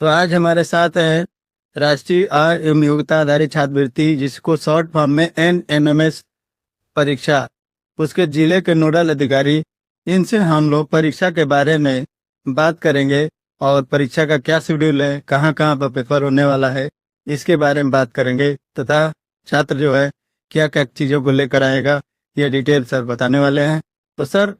तो आज हमारे साथ है राष्ट्रीय आय एवं योग्यता आधारित छात्रवृत्ति, जिसको शॉर्ट फॉर्म में NMS परीक्षा, उसके जिले के नोडल अधिकारी। इनसे हम लोग परीक्षा के बारे में बात करेंगे और परीक्षा का क्या शेड्यूल है, कहाँ कहाँ पर पेपर होने वाला है, इसके बारे में बात करेंगे तथा छात्र जो है क्या क्या चीज़ों को लेकर आएगा, ये डिटेल सर बताने वाले हैं। तो सर,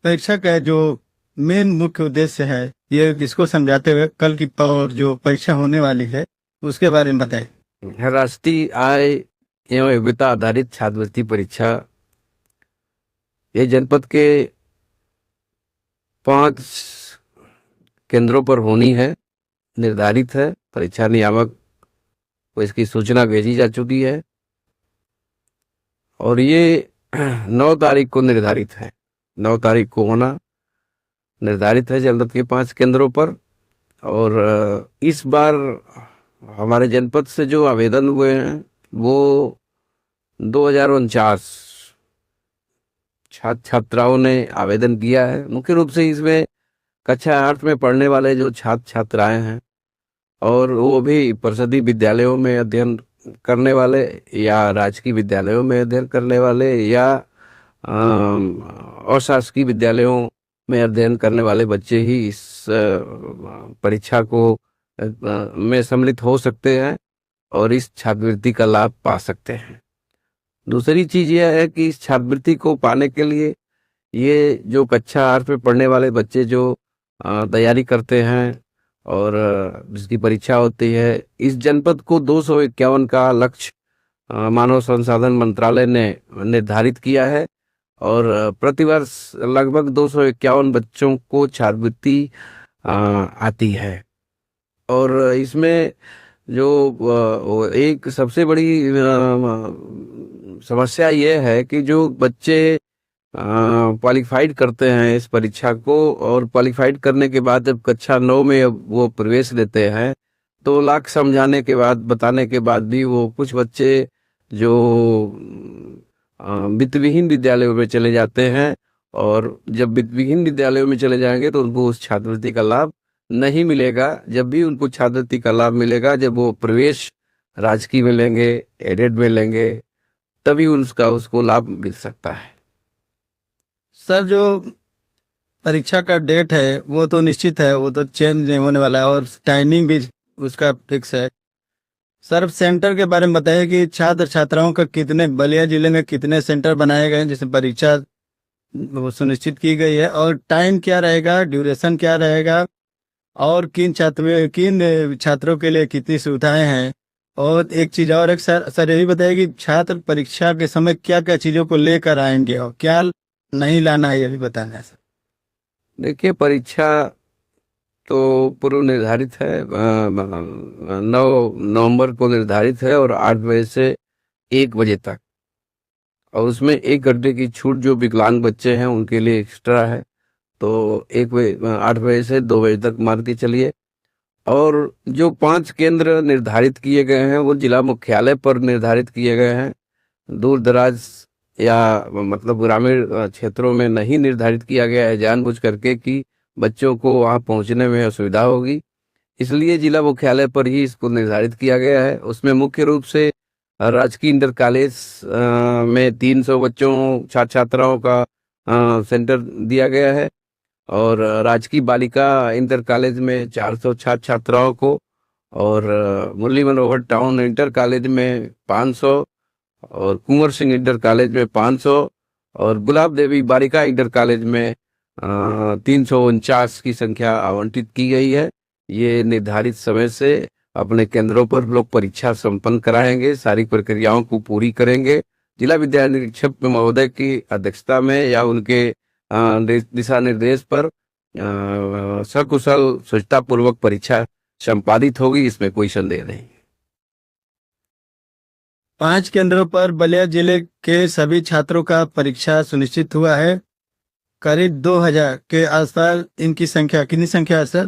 परीक्षा का जो मेन मुख्य उद्देश्य है, ये इसको समझाते हुए कल की और जो परीक्षा होने वाली है उसके बारे में बताएं। राष्ट्रीय आय एवं योग्यता आधारित छात्रवृत्ति परीक्षा ये जनपद के 5 केंद्रों पर होनी है, निर्धारित है। परीक्षा नियामक को इसकी सूचना भेजी जा चुकी है और ये 9 तारीख को निर्धारित है। 9 तारीख को होना निर्धारित है जनपद के 5 केंद्रों पर। और इस बार हमारे जनपद से जो आवेदन हुए हैं वो 2049 छात्र छात्राओं ने आवेदन किया है। मुख्य रूप से इसमें कक्षा 8 में पढ़ने वाले जो छात्र छात्राएं हैं और वो भी परिषदीय विद्यालयों में अध्ययन करने वाले या राजकीय विद्यालयों में अध्ययन करने वाले या अशासकीय विद्यालयों में अध्ययन करने वाले बच्चे ही इस परीक्षा को में सम्मिलित हो सकते हैं और इस छात्रवृत्ति का लाभ पा सकते हैं। दूसरी चीज यह है कि इस छात्रवृत्ति को पाने के लिए ये जो कक्षा 8 में पढ़ने वाले बच्चे जो तैयारी करते हैं और जिसकी परीक्षा होती है, इस जनपद को 251 का लक्ष्य मानव संसाधन मंत्रालय ने निर्धारित किया है और प्रतिवर्ष लगभग 251 बच्चों को छात्रवृत्ति आती है। और इसमें जो एक सबसे बड़ी समस्या ये है कि जो बच्चे क्वालिफाइड करते हैं इस परीक्षा को और क्वालिफाइड करने के बाद जब कक्षा 9 में वो प्रवेश लेते हैं तो लाख समझाने के बाद, बताने के बाद भी वो कुछ बच्चे जो वित्तविहीन विद्यालयों में चले जाते हैं और जब वित्तविहीन विद्यालयों में चले जाएंगे तो उनको उस छात्रवृत्ति का लाभ नहीं मिलेगा। जब भी उनको छात्रवृत्ति का लाभ मिलेगा जब वो प्रवेश राजकीय में लेंगे, एडेड में लेंगे, तभी उसको लाभ मिल सकता है। सर, जो परीक्षा का डेट है वो तो निश्चित है, वो तो चेंज नहीं होने वाला है और टाइमिंग भी उसका फिक्स है। सर, सेंटर के बारे में बताइए कि छात्र छात्राओं का कितने, बलिया जिले में कितने सेंटर बनाए गए हैं जिसमें परीक्षा वो सुनिश्चित की गई है, और टाइम क्या रहेगा, ड्यूरेशन क्या रहेगा, और किन छात्रों के लिए कितनी सुविधाएं हैं। और एक चीज और, एक सर ये भी बताइए कि छात्र परीक्षा के समय क्या क्या चीजों को लेकर आएंगे और क्या नहीं लाना है, ये भी बताना है सर। देखिए, परीक्षा तो पूर्व निर्धारित है, 9 नवंबर को निर्धारित है और 8 बजे से 1 बजे तक, और उसमें 1 घंटे की छूट जो विकलांग बच्चे हैं उनके लिए एक्स्ट्रा है। तो 8 बजे से 2 बजे तक मान के चलिए। और जो 5 केंद्र निर्धारित किए गए हैं वो जिला मुख्यालय पर निर्धारित किए गए हैं। दूर दराज या मतलब ग्रामीण क्षेत्रों में नहीं निर्धारित किया गया है जानबूझ करके कि बच्चों को वहां पहुंचने में असुविधा होगी, इसलिए जिला मुख्यालय पर ही इसको निर्धारित किया गया है। उसमें मुख्य रूप से राजकीय इंटर कॉलेज में 300 बच्चों छात्र छात्राओं का सेंटर दिया गया है और राजकीय बालिका इंटर कॉलेज में 400 छात्र छात्राओं को, और Murli Manohar town inter college में 500, और कुंवर सिंह इंटर कॉलेज में 500, और गुलाब देवी बालिका इंटर कॉलेज में 349 की संख्या आवंटित की गई है। ये निर्धारित समय से अपने केंद्रों पर लोग परीक्षा संपन्न कराएंगे, सारी प्रक्रियाओं को पूरी करेंगे। जिला विद्यालय निरीक्षक महोदय की अध्यक्षता में या उनके दिशा निर्देश पर सकुशल स्वच्छता पूर्वक परीक्षा संपादित होगी, इसमें कोई संदेह नहीं। 5 केंद्रों पर बलिया जिले के सभी छात्रों का परीक्षा सुनिश्चित हुआ है। करीब 2000 के आसपास इनकी संख्या, कितनी संख्या है सर?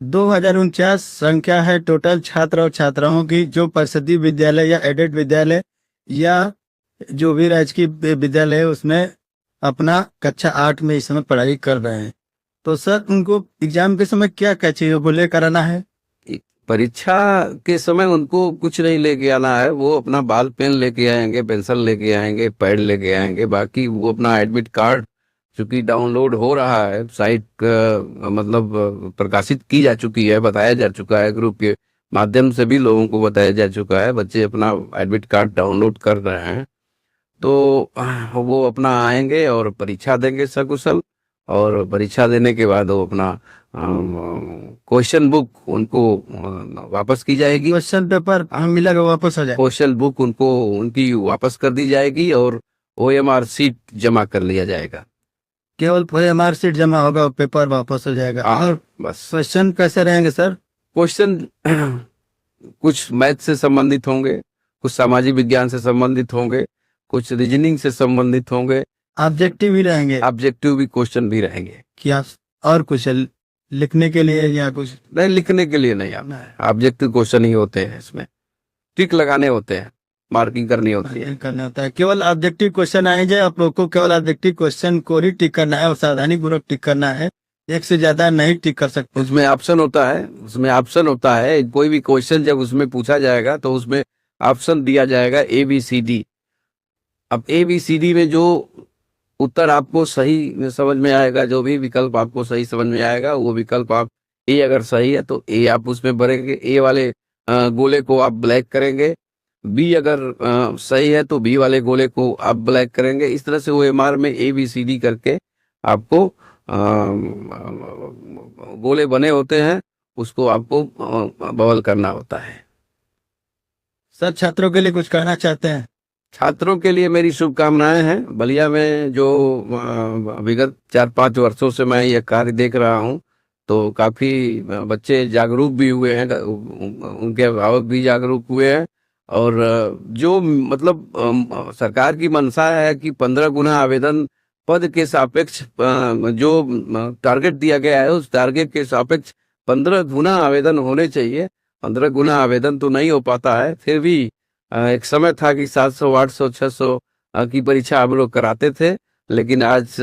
2049 संख्या है टोटल छात्र और छात्राओं की, जो परिषदीय विद्यालय या एडेड विद्यालय या जो भी राजकीय विद्यालय है उसमें अपना कक्षा 8 में इस समय पढ़ाई कर रहे हैं। तो सर उनको एग्जाम के समय क्या क्या चाहिए वो लेकर आना है? परीक्षा के समय उनको कुछ नहीं लेके आना है, वो अपना बाल पेन लेके आएंगे, पेंसिल लेके आएंगे, पैड लेके आएंगे। बाकी वो अपना एडमिट कार्ड चूंकि डाउनलोड हो रहा है, साइट मतलब प्रकाशित की जा चुकी है, बताया जा चुका है, ग्रुप के माध्यम से भी लोगों को बताया जा चुका है, बच्चे अपना एडमिट कार्ड डाउनलोड कर रहे हैं। तो वो अपना आएंगे और परीक्षा देंगे सकुशल, और परीक्षा देने के बाद वो अपना क्वेश्चन बुक उनको वापस की जाएगी। क्वेश्चन पेपर हम मिलेगा वापस हो जाए? क्वेश्चन बुक उनको उनकी वापस कर दी जाएगी और OMR सीट जमा कर लिया जाएगा। केवल OMR सीट जमा होगा, पेपर वापस हो जाएगा। और बस क्वेश्चन कैसे रहेंगे सर? क्वेश्चन कुछ मैथ से संबंधित होंगे, कुछ सामाजिक विज्ञान से संबंधित होंगे, कुछ रीजनिंग से संबंधित होंगे, ऑब्जेक्टिव भी रहेंगे? ऑब्जेक्टिव भी क्वेश्चन भी रहेंगे। क्या और कुछ लिखने के लिए या कुछ? नहीं, लिखने के लिए नहीं आना है, ऑब्जेक्टिव क्वेश्चन ही होते हैं, इसमें टिक लगाने होते हैं, मार्किंग करनी होती है। करना होता है। केवल ऑब्जेक्टिव क्वेश्चन आए जाए, आप लोग को केवल ऑब्जेक्टिव क्वेश्चन को ही टिक करना है और सावधानी पूर्वक टिक करना है, एक से ज्यादा नहीं टिक कर सकते। उसमें ऑप्शन होता है, कोई भी क्वेश्चन जब उसमें पूछा जाएगा तो उसमें ऑप्शन दिया जाएगा ABCD। अब ABCD में जो उत्तर आपको सही समझ में आएगा, जो भी विकल्प आपको सही समझ में आएगा, वो विकल्प आप A अगर सही है तो A आप उसमें भरेंगे, A वाले गोले को आप ब्लैक करेंगे, B अगर सही है तो B वाले गोले को आप ब्लैक करेंगे। इस तरह से OMR में ABCD करके आपको गोले बने होते हैं, उसको आपको बबल करना होता है। सर छात्रों के लिए कुछ कहना चाहते हैं? छात्रों के लिए मेरी शुभकामनाएं हैं। बलिया में जो विगत 4-5 वर्षों से मैं यह कार्य देख रहा हूं, तो काफी बच्चे जागरूक भी हुए हैं, उनके अभिभावक भी जागरूक हुए हैं, और जो मतलब सरकार की मंशा है कि 15 गुना आवेदन पद के सापेक्ष जो टारगेट दिया गया है, उस टारगेट के सापेक्ष 15 गुना आवेदन होने चाहिए। 15 गुना आवेदन तो नहीं हो पाता है, फिर भी एक समय था कि 700, 800, 600 की परीक्षा हम लोग कराते थे, लेकिन आज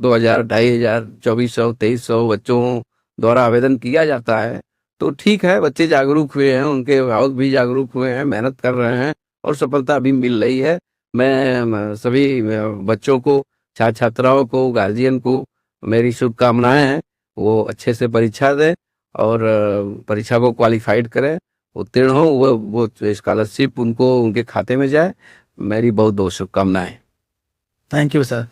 2000, 2500, 2400, 2300 बच्चों द्वारा आवेदन किया जाता है। तो ठीक है, बच्चे जागरूक हुए हैं, उनके अभिभावक भी जागरूक हुए हैं, मेहनत कर रहे हैं और सफलता भी मिल रही है। मैं सभी बच्चों को, छात्र छात्राओं को, गार्जियन को मेरी शुभकामनाएं हैं। वो अच्छे से परीक्षा दें और परीक्षा को क्वालिफाइड करें, उत्तीर्ण हो, वो स्कॉलरशिप उनको उनके खाते में जाए। मेरी बहुत बहुत शुभकामनाएं। Thank you sir.